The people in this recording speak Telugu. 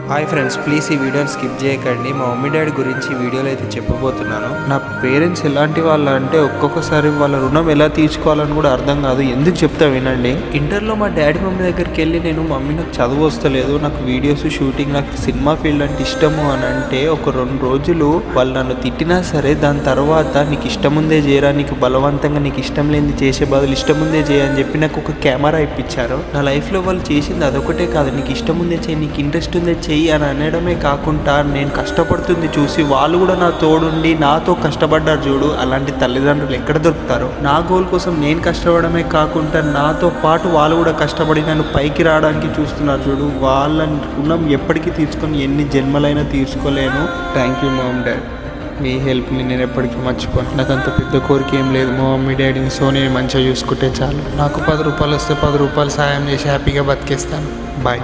హాయ్ ఫ్రెండ్స్, ప్లీజ్ ఈ వీడియోని స్కిప్ చేయకండి. మా మమ్మీ డాడీ గురించి వీడియోలో అయితే చెప్పబోతున్నాను. నా పేరెంట్స్ ఎలాంటి వాళ్ళు అంటే ఒక్కొక్కసారి వాళ్ళ రుణం ఎలా తీర్చుకోవాలని కూడా అర్థం కాదు. ఎందుకు చెప్తా వినండి. ఇంటర్లో మా డాడీ మమ్మీ దగ్గరికి వెళ్ళి నేను మమ్మీ నాకు చదువు వస్తలేదు, నాకు వీడియోస్ షూటింగ్, నాకు సినిమా ఫీల్డ్ అంటే ఇష్టము అని అంటే ఒక 2 రోజులు వాళ్ళు నన్ను తిట్టినా సరే దాని తర్వాత నీకు ఇష్టం ఉందే చేయరా, నీకు బలవంతంగా నీకు ఇష్టం లేనిది చేసే బదులు ఇష్టం ఉందే చేయని చెప్పి నాకు ఒక కెమెరా ఇప్పించారు. నా లైఫ్లో వాళ్ళు చేసింది అదొకటే కాదు, నీకు ఇష్టం ఉందే చేయి, నీకు ఇంట్రెస్ట్ ఉందే చెయ్యి అని అనడమే కాకుండా నేను కష్టపడుతుంది చూసి వాళ్ళు కూడా నా తోడుండి నాతో కష్టపడ్డారు చూడు. అలాంటి తల్లిదండ్రులు ఎక్కడ దొరుకుతారు? నా గోల్ కోసం నేను కష్టపడమే కాకుండా నాతో పాటు వాళ్ళు కూడా కష్టపడి నన్ను పైకి రావడానికి చూస్తున్నారు చూడు. వాళ్ళ రుణం ఎప్పటికీ తీర్చుకొని ఎన్ని జన్మలైనా తీర్చుకోలేను. థ్యాంక్ యూ మామ్ డాడ్, మీ హెల్ప్ని నేను ఎప్పటికీ మర్చిపోను. నాకు అంత పెద్ద కోరిక ఏం లేదు. మా మమ్మీ డాడీని సోనీని మంచిగా చూసుకుంటే చాలు. నాకు 10 రూపాయలు వస్తే 10 రూపాయలు సాయం చేసి హ్యాపీగా బతికేస్తాను. బాయ్.